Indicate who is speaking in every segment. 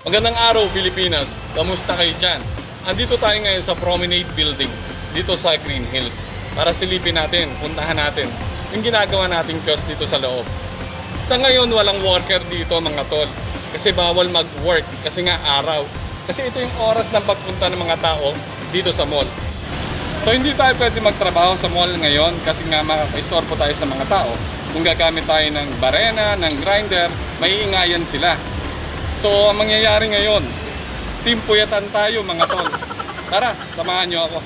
Speaker 1: Magandang araw Pilipinas, kamusta kayo dyan? Andito tayo ngayon sa Promenade Building, dito sa Green Hills, para silipin natin, puntahan natin yung ginagawa nating kiosk dito sa loob. Sa ngayon walang worker dito mga tol, kasi bawal mag-work, kasi nga araw. Kasi ito yung oras ng pagpunta ng mga tao dito sa mall. So hindi tayo pwede magtrabaho sa mall ngayon kasi nga makaka-istorbo tayo sa mga tao. Kung gagamit tayo ng barena, ng grinder, maiingayan sila. So, ang mangyayari ngayon, team puyatan tayo mga tol. Tara, samahan nyo ako.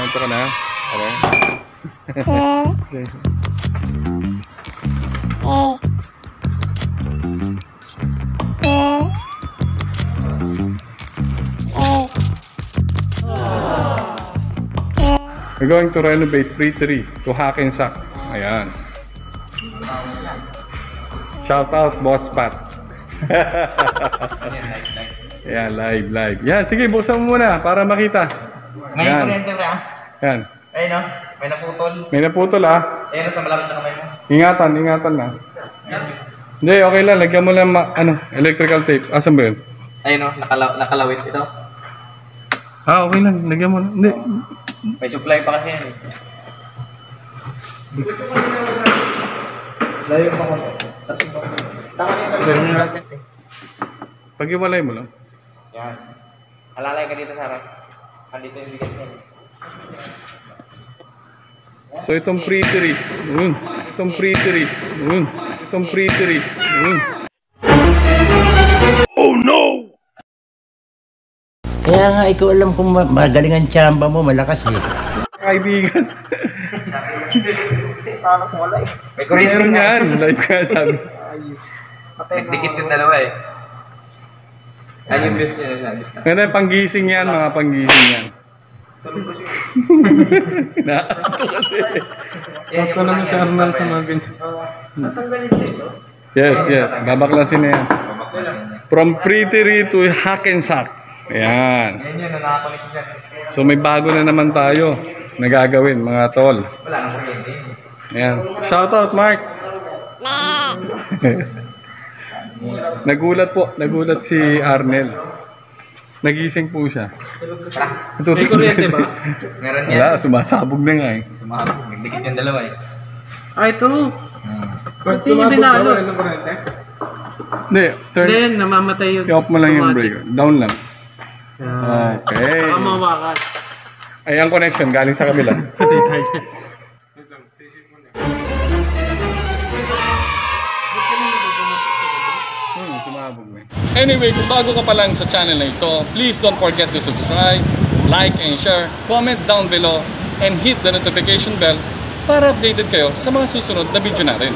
Speaker 1: Ito ka na? Okay. We're going to renovate Pre-3 to hack and sack. Ayan. Shout out Boss Pat. Ayan, live. Yan, sige, buksan mo muna para makita.
Speaker 2: May kuryente ba?
Speaker 1: Yan.
Speaker 2: Ayun no, may naputol.
Speaker 1: May naputol ah.
Speaker 2: Ayun sa malapit sa kamay mo.
Speaker 1: Ingatan na. Hindi, okay lang. Lagyan mo lang electrical tape. Asan ba yun?
Speaker 2: Ayun no, nakalawit ito.
Speaker 1: Ah, okay lang. Lagyan mo lang. Hindi.
Speaker 2: May supply pa kasi yan eh. Layo pa ko.
Speaker 1: Pag-iwalay mo lang.
Speaker 2: Yan. Halalay ka dito sa harap. Andito yung bigat niya.
Speaker 1: So itong Pre-3. Itong Pre-3. Itong Pre-3. Oh no!
Speaker 3: Kaya nga ikaw alam kung magaling ang tsamba mo, malakas eh.
Speaker 1: Kaibigan.
Speaker 2: Paano kung wala eh? May kuryente
Speaker 1: Meron
Speaker 2: nga.
Speaker 1: yan. Live ka sabi.
Speaker 2: Nagdikit yung dalawa eh. Ay yung views niya sabi.
Speaker 1: Ganda panggising yan, mga panggising yan.
Speaker 2: Tulog ko siya.
Speaker 1: Naato kasi.
Speaker 2: Sakto naman si Arnal sa mga ganyan. Natanggalin dito?
Speaker 1: Yes. Babaklasin na yan. From Pre-3 to hack and sack. Ayan.
Speaker 2: Yan yun, nakakakulit ko dyan.
Speaker 1: So may bago na naman tayo na gagawin mga tol.
Speaker 2: Wala nang kuryente.
Speaker 1: Ayan. Shout out Mark. Nagulat si Arnel. Nagising po siya.
Speaker 2: May kuryente ba? Meron yan.
Speaker 1: Wala, sumasabog na nga eh.
Speaker 2: Sumasabog, nagdikit yung dalawa eh.
Speaker 4: Ah, ito.
Speaker 2: Pag
Speaker 4: sumabog daw,
Speaker 2: ng kuryente?
Speaker 1: Hindi, turn.
Speaker 4: Then, namamatay yung
Speaker 1: I-off mo lang yung breaker. Down lang. Okay.
Speaker 4: Saka mawakas.
Speaker 1: Ay, ang connection galing sa kabila.
Speaker 4: Patay tayo dyan.
Speaker 1: Sumabog na. Anyway, kung bago ka pa lang sa channel na ito, please don't forget to subscribe, like and share, comment down below, and hit the notification bell para updated kayo sa mga susunod na video natin.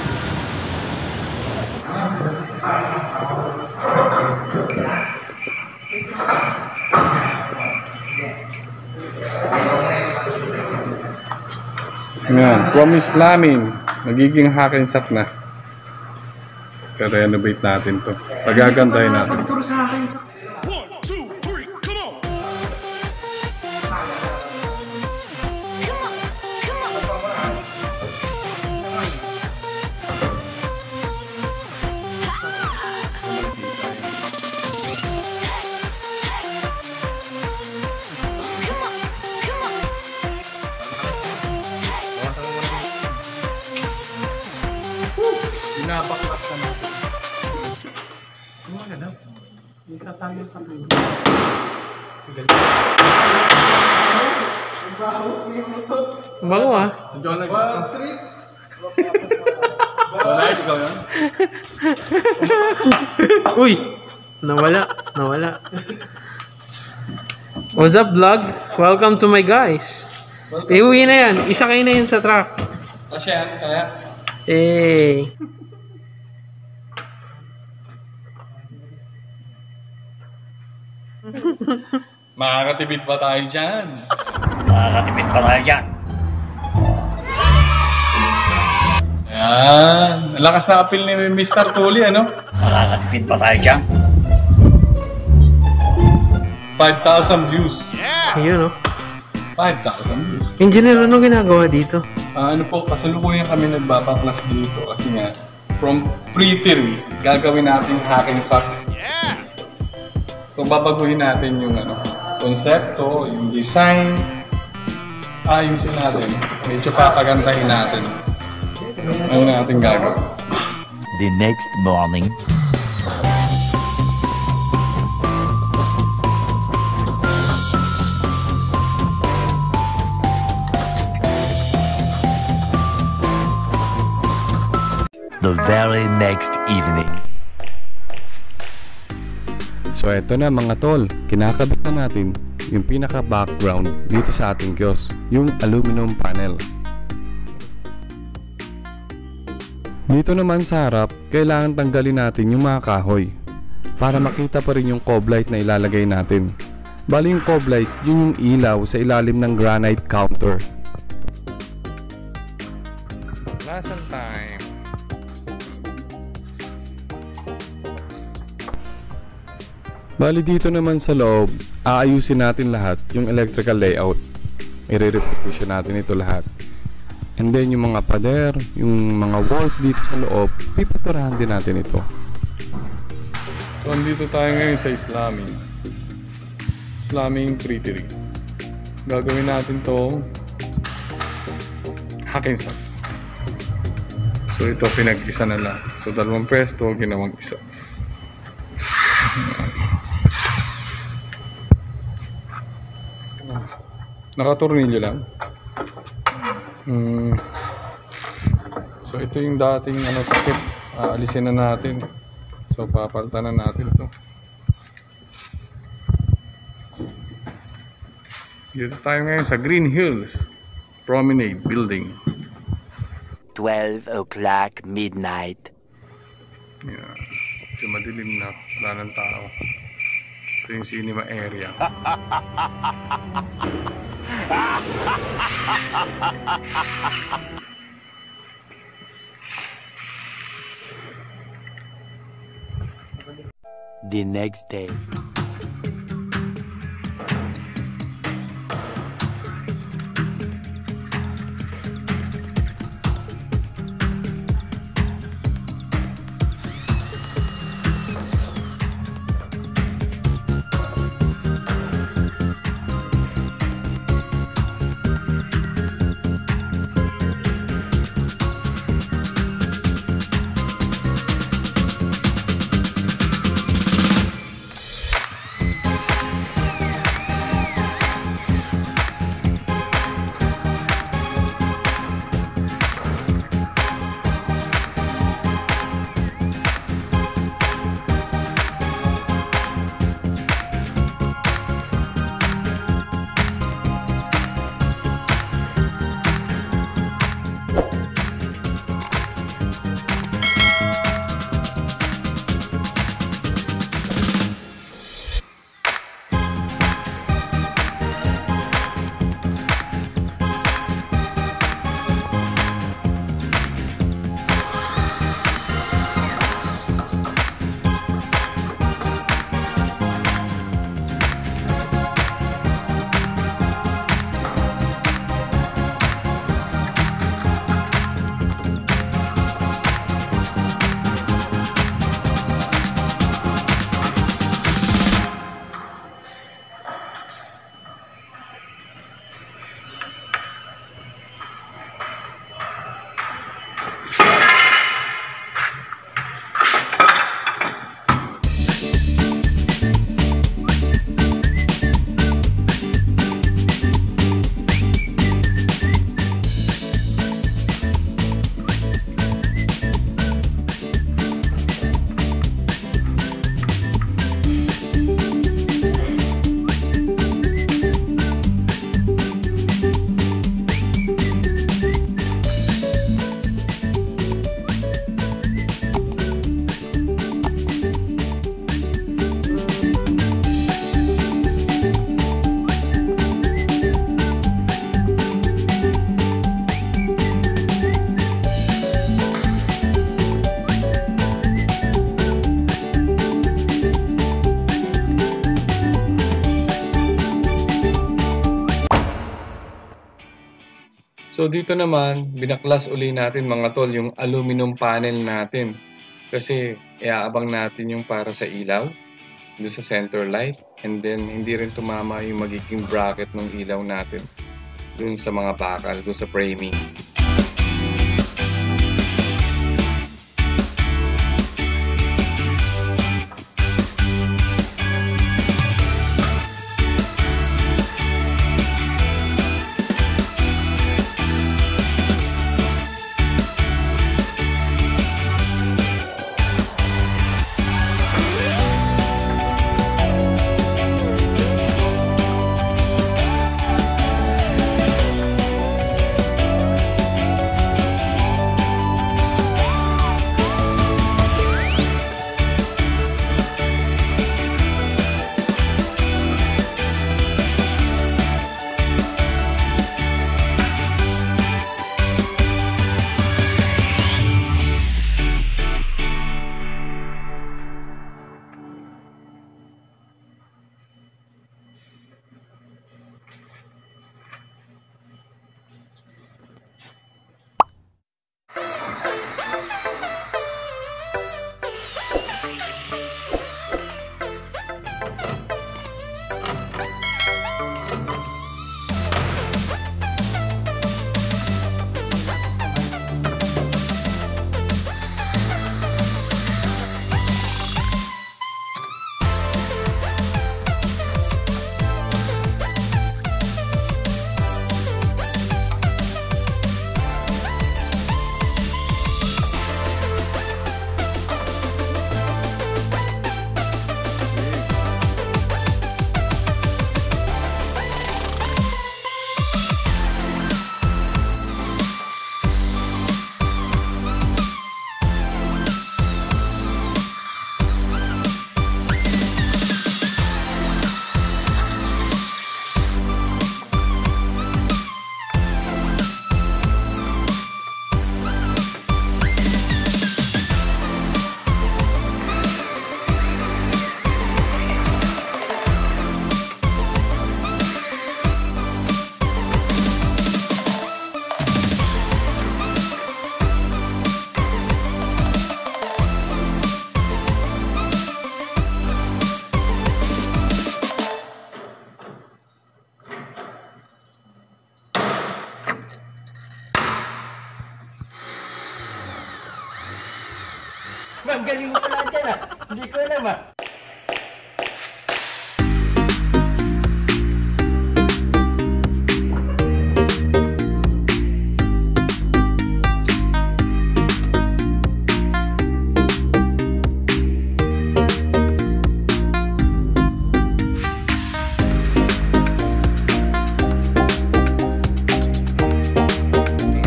Speaker 1: Ayan, promise namin, magiging hack and sack na. Renovate natin to. Pagagandahin natin.
Speaker 4: Pagturo sa akin sa...
Speaker 5: 1, 2, 3, come on!
Speaker 1: Binabaklas na natin.
Speaker 4: Ano nga daw? Yung sasali sa kanya. Bango ah.
Speaker 1: Si John Donald, ikaw yun?
Speaker 4: Uy! Nawala. What's up, vlog? Welcome to my guys. Iuwi na yan. Isakay na yan sa truck.
Speaker 1: Kasi yan, kaya.
Speaker 4: Eh.
Speaker 1: Makakatipid ba tayo dyan?
Speaker 3: Makakatipid pa tayo dyan.
Speaker 1: Ayan. Ang lakas na appeal ni Mr. Tully, ano?
Speaker 3: Makakatipid pa tayo dyan.
Speaker 1: 5,000 views.
Speaker 4: Ayun oh.
Speaker 1: 5,000 views.
Speaker 4: Engineer, ano ginagawa dito?
Speaker 1: Ano po, kasalukuyan kami nagbabaklas dito kasi nga, from pre-theory, gagawin natin hacking sack. So, babaguhin natin yung konsepto, yung design, ayusin natin. Medyo papagandahin natin. Ano natin gagawin.
Speaker 3: The next morning. The very next evening.
Speaker 1: So eto na mga tol, kinakabit na natin yung pinaka-background dito sa ating kiosk, yung aluminum panel. Dito naman sa harap, kailangan tanggalin natin yung mga kahoy para makita pa rin yung cob light na ilalagay natin. Bali yung cob light, yun yung ilaw sa ilalim ng granite counter. Lesson time. Bali dito naman sa loob, aayusin natin lahat yung electrical layout. I-reposition natin ito lahat. And then yung mga pader, yung mga walls dito sa loob, pipinturahan din natin ito. So andito tayo ngayon sa Islamic Createry. Gagawin natin to hacking sack. So ito pinag-isa na lang. So dalawang pwesto, ginawang isa. Nakatornilyo lang. So ito yung dating takip. Aalisin na natin. So papalitan na natin ito. Dito tayo ngayon sa Green Hills Promenade Building.
Speaker 3: 12 o'clock midnight.
Speaker 1: Yeah. So madilim na. Wala ng tao. Ito yung cinema area.
Speaker 3: The next day.
Speaker 1: So dito naman, binaklas uli natin mga tol yung aluminum panel natin. Kasi iaabang natin yung para sa ilaw, doon sa center light. And then hindi rin tumama yung magiging bracket ng ilaw natin doon sa mga bakal, doon sa framing.
Speaker 3: Ma'am, galing mo pala dyan ah. Hindi ko alam ah.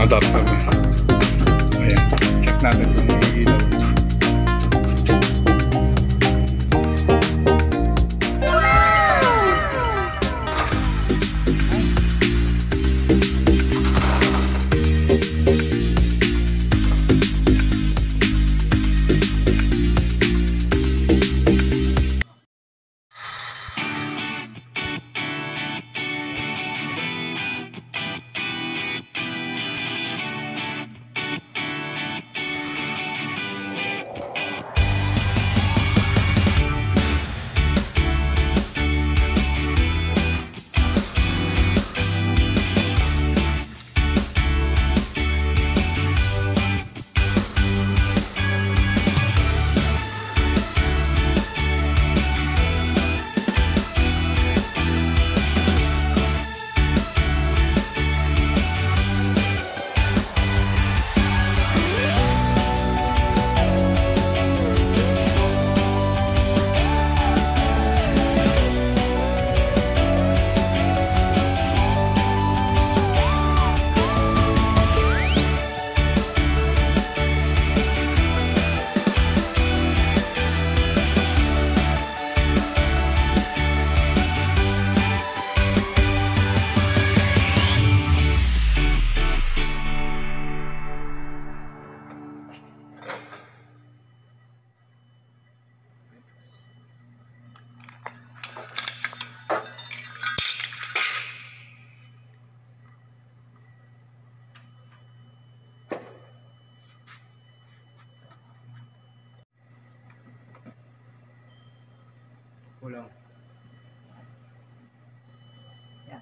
Speaker 1: Adapter na. Ayan, check natin kung may ilaw.
Speaker 2: Kulang. Yan.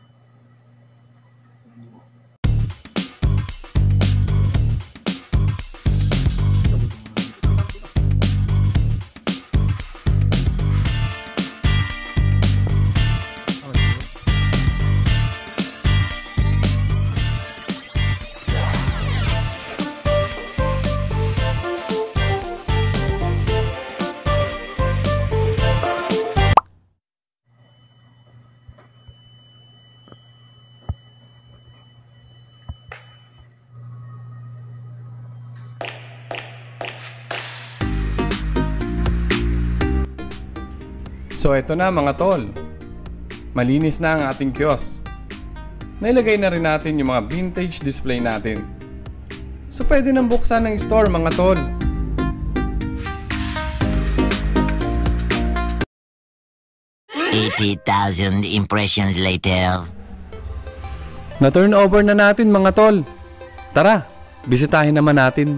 Speaker 1: So eto na mga tol, malinis na ang ating kiosk. Nailagay na rin natin yung mga vintage display natin. So pwede nang buksan ng store mga tol.
Speaker 6: $80,000 impressions later.
Speaker 1: Na-turn over na natin mga tol. Tara, bisitahin naman natin.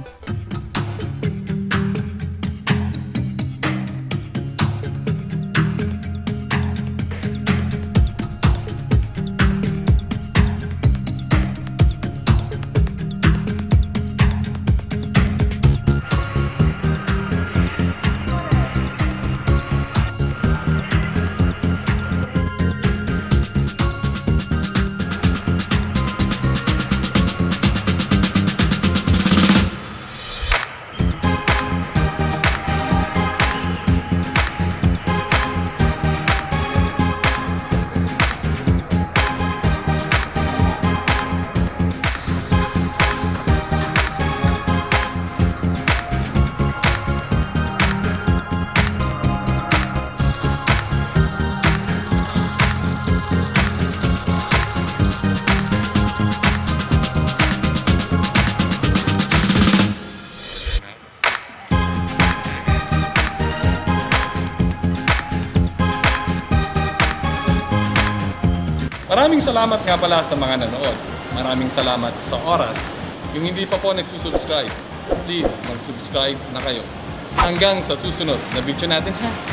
Speaker 1: Maraming salamat nga pala sa mga nanood. Maraming salamat sa oras. Yung hindi pa po nagsusubscribe, please mag-subscribe na kayo. Hanggang sa susunod na video natin ha.